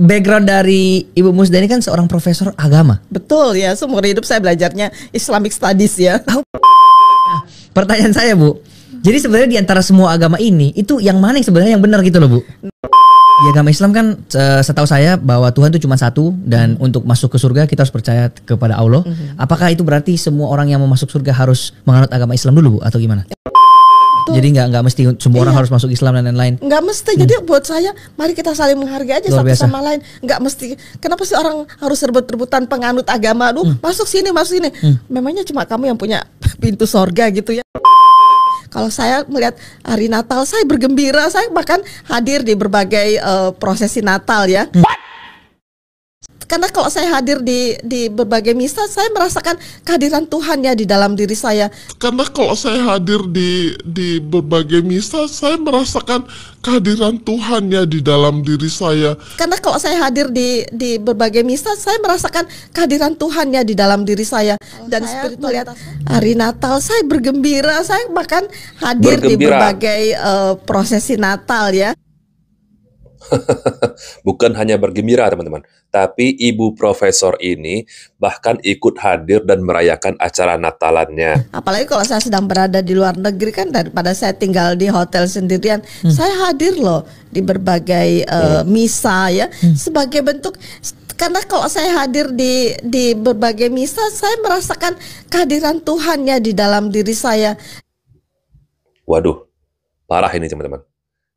background dari Ibu Musda ini kan seorang profesor agama. Betul ya, seumur hidup saya belajarnya Islamic Studies ya. Pertanyaan saya, Bu. Jadi sebenarnya di antara semua agama ini, itu yang mana yang sebenarnya yang benar gitu loh, Bu? Di agama Islam kan setahu saya bahwa Tuhan itu cuma satu dan untuk masuk ke surga kita harus percaya kepada Allah. Apakah itu berarti semua orang yang mau masuk surga harus menganut agama Islam dulu, Bu, atau gimana? Jadi nggak mesti semua orang harus masuk Islam dan lain-lain. Nggak mesti. Jadi buat saya, mari kita saling menghargai aja Luar satu biasa. sama lain. Nggak mesti. Kenapa sih orang harus rebut-rebutan penganut agama? Aduh, masuk sini, masuk sini. Memangnya cuma kamu yang punya pintu sorga gitu ya? Kalau saya melihat hari Natal, saya bergembira. Saya bahkan hadir di berbagai prosesi Natal ya. Karena kalau saya hadir di berbagai misa, saya merasakan kehadiran Tuhan ya di dalam diri saya. Karena kalau saya hadir di berbagai misa, saya merasakan kehadiran Tuhan ya di dalam diri saya. Karena kalau saya hadir di berbagai misa, saya merasakan kehadiran Tuhan ya di dalam diri saya. Dan saya melihat hari Natal, saya bergembira. Saya bahkan hadir di berbagai prosesi Natal ya. Bukan hanya bergembira teman-teman, tapi Ibu Profesor ini bahkan ikut hadir dan merayakan acara Natalannya. Apalagi kalau saya sedang berada di luar negeri kan, daripada saya tinggal di hotel sendirian, saya hadir loh di berbagai misa ya, sebagai bentuk. Karena kalau saya hadir di berbagai misa, saya merasakan kehadiran Tuhan ya di dalam diri saya. Waduh, parah ini teman-teman.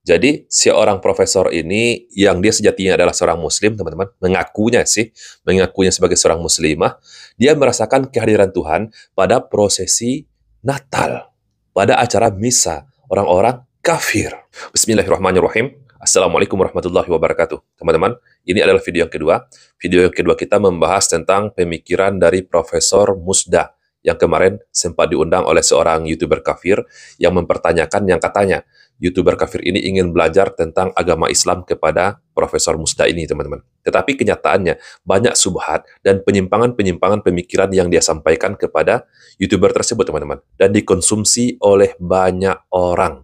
Jadi, seorang profesor ini yang dia sejatinya adalah seorang muslim, teman-teman, mengakunya sebagai seorang muslimah, dia merasakan kehadiran Tuhan pada prosesi Natal, pada acara misa orang-orang kafir. Bismillahirrahmanirrahim. Assalamualaikum warahmatullahi wabarakatuh. Teman-teman, ini adalah video yang kedua. Video yang kedua kita membahas tentang pemikiran dari Profesor Musda yang kemarin sempat diundang oleh seorang YouTuber kafir yang mempertanyakan yang katanya YouTuber kafir ini ingin belajar tentang agama Islam kepada Profesor Musda ini, teman-teman. Tetapi kenyataannya banyak subhat dan penyimpangan-penyimpangan pemikiran yang dia sampaikan kepada YouTuber tersebut, teman-teman. Dan dikonsumsi oleh banyak orang.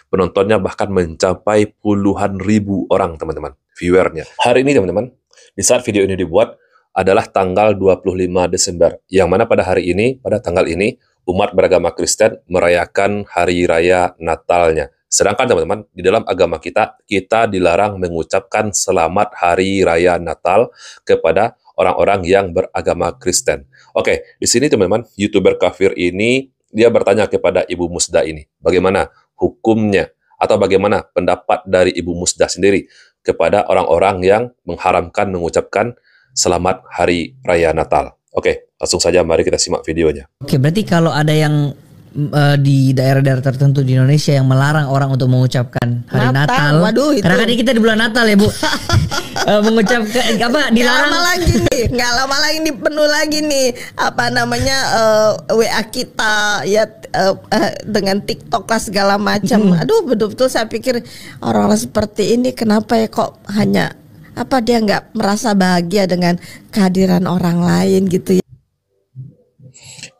Penontonnya bahkan mencapai puluhan ribu orang, teman-teman, viewernya. Hari ini, teman-teman, di saat video ini dibuat, adalah tanggal 25 Desember. Yang mana pada hari ini, pada tanggal ini, umat beragama Kristen merayakan hari raya Natalnya. Sedangkan teman-teman, di dalam agama kita dilarang mengucapkan selamat hari raya Natal kepada orang-orang yang beragama Kristen. Oke, di sini teman-teman, YouTuber kafir ini, dia bertanya kepada Ibu Musda ini, bagaimana hukumnya atau bagaimana pendapat dari Ibu Musda sendiri kepada orang-orang yang mengharamkan mengucapkan selamat hari raya Natal. Oke, langsung saja mari kita simak videonya. Oke, berarti kalau ada yang di daerah-daerah tertentu di Indonesia yang melarang orang untuk mengucapkan hari Natal. Waduh, itu. Karena kan kita di bulan Natal ya, Bu. Mengucapkan apa? Dilarang. Nggak lama lagi nih, penuh lagi nih apa namanya WA kita ya dengan TikTok lah segala macam. Aduh, betul-betul saya pikir orang-orang seperti ini kenapa ya kok hanya apa dia nggak merasa bahagia dengan kehadiran orang lain gitu ya.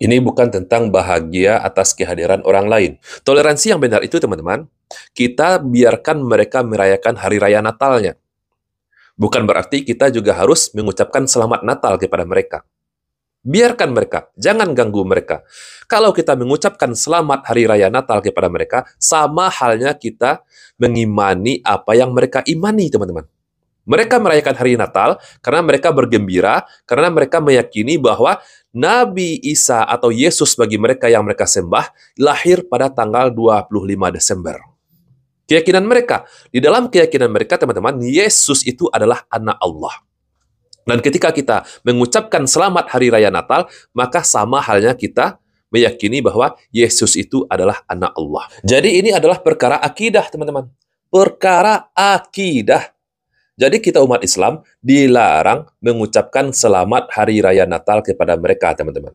Ini bukan tentang bahagia atas kehadiran orang lain. Toleransi yang benar itu, teman-teman, kita biarkan mereka merayakan hari raya Natalnya. Bukan berarti kita juga harus mengucapkan selamat Natal kepada mereka. Biarkan mereka, jangan ganggu mereka. Kalau kita mengucapkan selamat hari raya Natal kepada mereka, sama halnya kita mengimani apa yang mereka imani, teman-teman. Mereka merayakan hari Natal karena mereka bergembira, karena mereka meyakini bahwa Nabi Isa atau Yesus bagi mereka yang mereka sembah lahir pada tanggal 25 Desember. Keyakinan mereka, di dalam keyakinan mereka, teman-teman, Yesus itu adalah anak Allah. Dan ketika kita mengucapkan selamat hari raya Natal, maka sama halnya kita meyakini bahwa Yesus itu adalah anak Allah. Jadi ini adalah perkara akidah, teman-teman. Perkara akidah. Jadi kita umat Islam dilarang mengucapkan selamat hari raya Natal kepada mereka, teman-teman.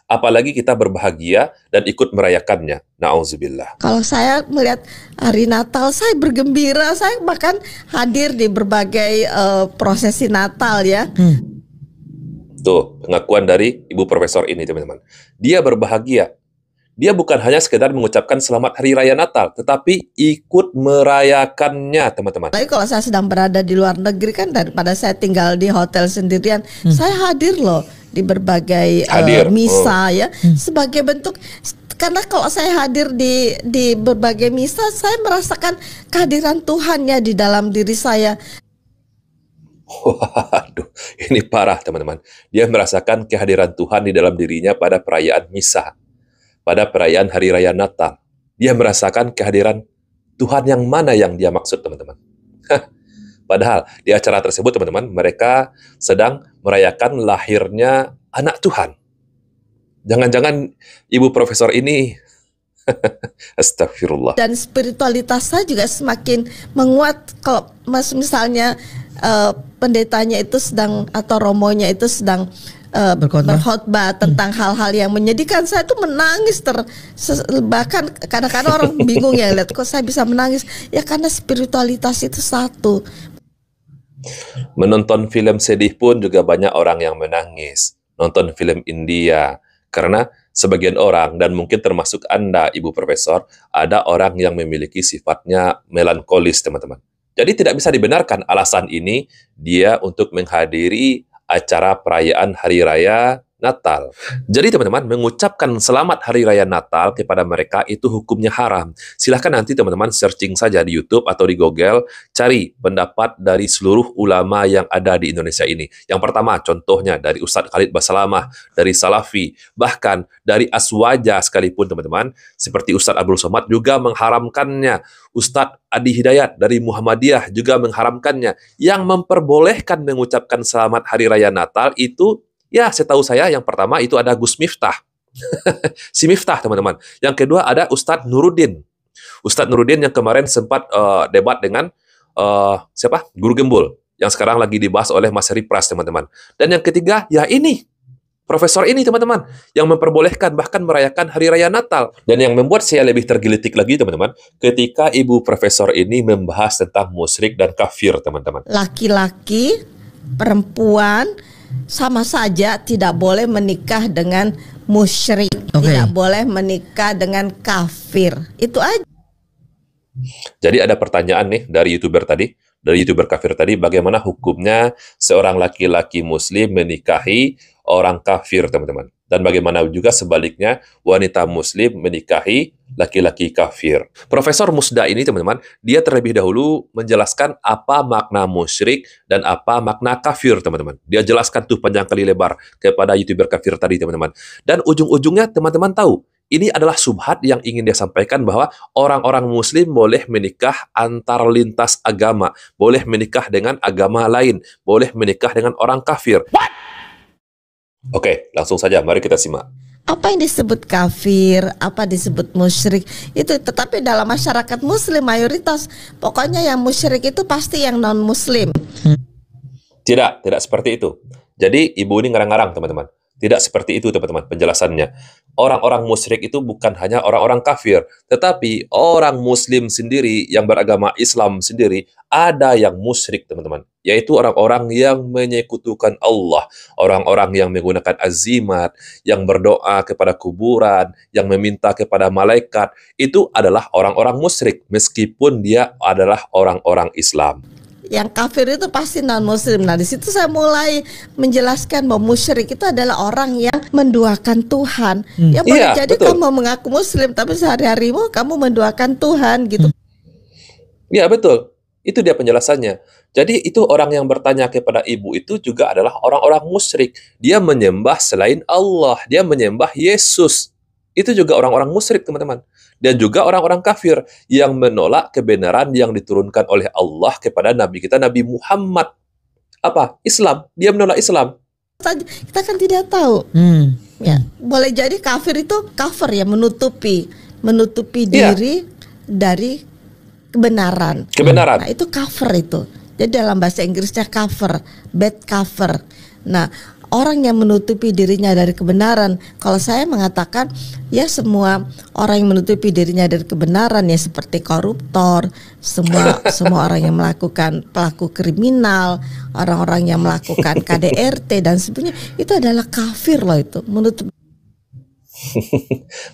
Apalagi kita berbahagia dan ikut merayakannya. Na'udzubillah. Kalau saya melihat hari Natal, saya bergembira. Saya bahkan hadir di berbagai prosesi Natal ya. Tuh, pengakuan dari Ibu Profesor ini, teman-teman. Dia berbahagia dia bukan hanya sekedar mengucapkan selamat hari raya Natal, tetapi ikut merayakannya, teman-teman. Lagi kalau saya sedang berada di luar negeri kan, daripada saya tinggal di hotel sendirian, saya hadir loh di berbagai misa ya, sebagai bentuk. Karena kalau saya hadir di berbagai misa, saya merasakan kehadiran Tuhannya di dalam diri saya. Waduh, ini parah teman-teman. Dia merasakan kehadiran Tuhan di dalam dirinya pada perayaan misa, pada perayaan Hari Raya Natal. Dia merasakan kehadiran Tuhan yang mana yang dia maksud, teman-teman. Padahal di acara tersebut, teman-teman, mereka sedang merayakan lahirnya anak Tuhan. Jangan-jangan ibu profesor ini astagfirullah. Dan spiritualitas saya juga semakin menguat kalau misalnya pendetanya itu sedang, atau romonya itu sedang berkhotbah tentang hal-hal yang menyedihkan. Saya tuh menangis bahkan kadang-kadang orang bingung ya, lihat kok saya bisa menangis. Ya karena spiritualitas itu satu. Menonton film sedih pun juga banyak orang yang menangis. Nonton film India. Karena sebagian orang, dan mungkin termasuk Anda, Ibu Profesor, ada orang yang memiliki sifatnya melankolis, teman-teman. Jadi tidak bisa dibenarkan alasan ini dia untuk menghadiri acara perayaan Hari Raya Natal. Jadi teman-teman, mengucapkan selamat Hari Raya Natal kepada mereka itu hukumnya haram. Silahkan nanti teman-teman searching saja di YouTube atau di Google, cari pendapat dari seluruh ulama yang ada di Indonesia ini. Yang pertama, contohnya dari Ustadz Khalid Basalamah, dari Salafi, bahkan dari Aswaja sekalipun teman-teman, seperti Ustadz Abdul Somad juga mengharamkannya. Ustadz Adi Hidayat dari Muhammadiyah juga mengharamkannya. Yang memperbolehkan mengucapkan selamat Hari Raya Natal itu, ya, setahu saya yang pertama itu ada Gus Miftah. Si Miftah, teman-teman. Yang kedua ada Ustadz Nuruddin. Ustadz Nuruddin yang kemarin sempat debat dengan siapa? Guru Gembul. Yang sekarang lagi dibahas oleh Mas Heri Pras, teman-teman. Dan yang ketiga, ya ini. Profesor ini, teman-teman. Yang memperbolehkan bahkan merayakan Hari Raya Natal. Dan yang membuat saya lebih tergelitik lagi, teman-teman, ketika Ibu Profesor ini membahas tentang musyrik dan kafir, teman-teman. Laki-laki, perempuan, sama saja tidak boleh menikah dengan musyrik, tidak boleh menikah dengan kafir. Itu aja. Jadi ada pertanyaan nih dari YouTuber tadi, dari YouTuber kafir tadi, bagaimana hukumnya seorang laki-laki muslim menikahi orang kafir, teman-teman? Dan bagaimana juga sebaliknya wanita muslim menikahi laki-laki kafir. Profesor Musda ini, teman-teman, dia terlebih dahulu menjelaskan apa makna musyrik dan apa makna kafir, teman-teman. Dia jelaskan tuh panjang kali lebar kepada YouTuber kafir tadi, teman-teman. Dan ujung-ujungnya, teman-teman tahu, ini adalah subhat yang ingin dia sampaikan bahwa orang-orang muslim boleh menikah antar lintas agama, boleh menikah dengan agama lain, boleh menikah dengan orang kafir. What? Oke, langsung saja, mari kita simak. Apa yang disebut kafir, apa disebut musyrik, itu tetapi dalam masyarakat muslim mayoritas, pokoknya yang musyrik itu pasti yang non-muslim. Tidak seperti itu. Jadi ibu ini ngarang-ngarang, teman-teman. Tidak seperti itu, teman-teman, penjelasannya. Orang-orang musyrik itu bukan hanya orang-orang kafir, tetapi orang muslim sendiri yang beragama Islam sendiri ada yang musyrik, teman-teman. Yaitu orang-orang yang menyekutukan Allah, orang-orang yang menggunakan azimat, yang berdoa kepada kuburan, yang meminta kepada malaikat. Itu adalah orang-orang musyrik, meskipun dia adalah orang-orang Islam. Yang kafir itu pasti non-muslim. Nah, di situ saya mulai menjelaskan bahwa musyrik itu adalah orang yang menduakan Tuhan. Ya boleh jadi betul. Kamu mengaku muslim, tapi sehari-harimu kamu menduakan Tuhan, gitu. Iya, betul. Itu dia penjelasannya. Jadi itu orang yang bertanya kepada ibu itu juga adalah orang-orang musyrik. Dia menyembah selain Allah. Dia menyembah Yesus. Itu juga orang-orang musyrik, teman-teman. Dan juga orang-orang kafir yang menolak kebenaran yang diturunkan oleh Allah kepada Nabi kita, Nabi Muhammad. Apa? Islam. Dia menolak Islam. Kita kan tidak tahu. Ya, boleh jadi kafir itu cover ya, menutupi diri dari kebenaran. Nah, itu cover itu. Jadi dalam bahasa Inggrisnya cover, bad cover. Nah, orang yang menutupi dirinya dari kebenaran, kalau saya mengatakan ya semua orang yang menutupi dirinya dari kebenaran ya seperti koruptor, semua orang yang melakukan pelaku kriminal, orang-orang yang melakukan KDRT dan sebagainya, itu adalah kafir loh, itu menutup.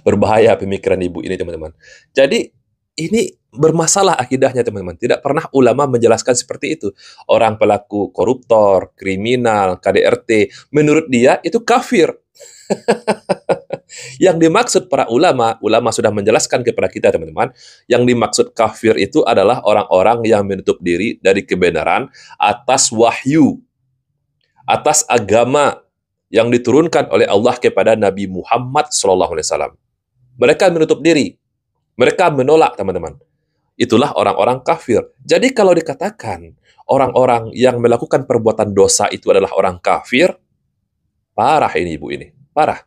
Berbahaya pemikiran ibu ini, teman-teman. Jadi, ini bermasalah akidahnya, teman-teman. Tidak pernah ulama menjelaskan seperti itu. Orang pelaku koruptor, kriminal, KDRT, menurut dia itu kafir. Yang dimaksud para ulama sudah menjelaskan kepada kita, teman-teman. Yang dimaksud kafir itu adalah orang-orang yang menutup diri dari kebenaran atas wahyu, atas agama yang diturunkan oleh Allah kepada Nabi Muhammad SAW. Mereka menutup diri. Mereka menolak, teman-teman. Itulah orang-orang kafir. Jadi kalau dikatakan orang-orang yang melakukan perbuatan dosa itu adalah orang kafir, parah ini ibu ini. Parah.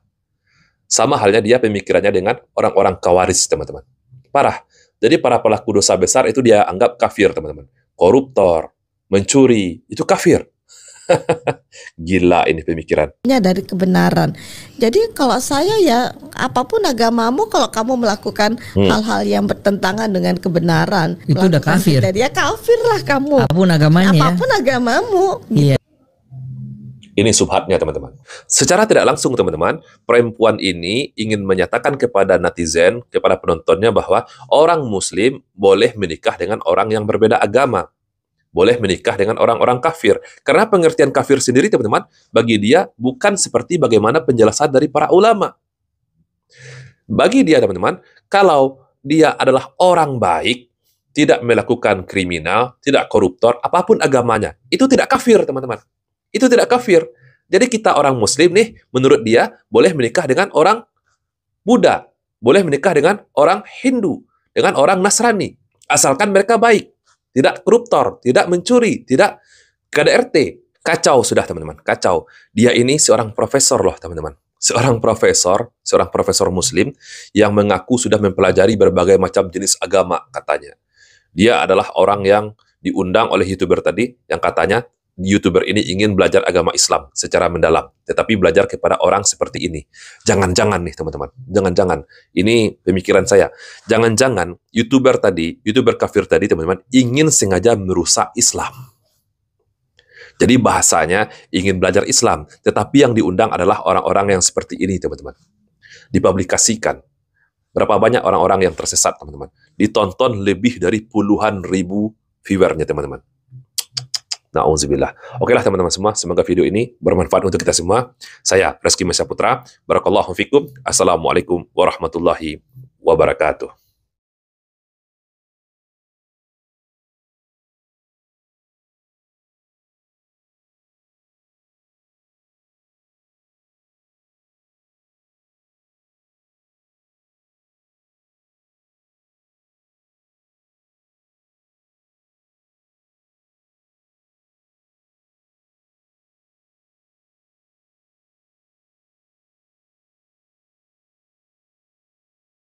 Sama halnya dia pemikirannya dengan orang-orang kawaris, teman-teman. Parah. Jadi para pelaku dosa besar itu dia anggap kafir, teman-teman. Koruptor, mencuri, itu kafir. Gila ini pemikiran. Dari kebenaran. Jadi kalau saya ya apapun agamamu, kalau kamu melakukan hal-hal yang bertentangan dengan kebenaran, itu udah kafir. Ya kafir lah kamu. Apapun agamanya. Apapun agamamu. Iya. Ini subhatnya, teman-teman. Secara tidak langsung, teman-teman, perempuan ini ingin menyatakan kepada netizen, kepada penontonnya bahwa orang Muslim boleh menikah dengan orang yang berbeda agama. Boleh menikah dengan orang-orang kafir. Karena pengertian kafir sendiri, teman-teman, bagi dia bukan seperti bagaimana penjelasan dari para ulama. Bagi dia, teman-teman, kalau dia adalah orang baik, tidak melakukan kriminal, tidak koruptor, apapun agamanya, itu tidak kafir, teman-teman. Itu tidak kafir. Jadi kita orang Muslim nih, menurut dia, boleh menikah dengan orang Buddha, boleh menikah dengan orang Hindu, dengan orang Nasrani, asalkan mereka baik. Tidak koruptor, tidak mencuri, tidak KDRT. Kacau sudah, teman-teman. Kacau. Dia ini seorang profesor loh, teman-teman. Seorang profesor Muslim yang mengaku sudah mempelajari berbagai macam jenis agama, katanya. Dia adalah orang yang diundang oleh YouTuber tadi, yang katanya YouTuber ini ingin belajar agama Islam secara mendalam, tetapi belajar kepada orang seperti ini. Jangan-jangan nih, teman-teman. Jangan-jangan. Ini pemikiran saya. Jangan-jangan YouTuber kafir tadi, teman-teman, ingin sengaja merusak Islam. Jadi bahasanya ingin belajar Islam, tetapi yang diundang adalah orang-orang yang seperti ini, teman-teman. Dipublikasikan. Berapa banyak orang-orang yang tersesat, teman-teman. Ditonton lebih dari puluhan ribu viewernya, teman-teman. Na'udzubillah. Oke lah, teman-teman semua, semoga video ini bermanfaat untuk kita semua. Saya Reski Mesya Putra. Barakallahu fikum. Assalamualaikum warahmatullahi wabarakatuh.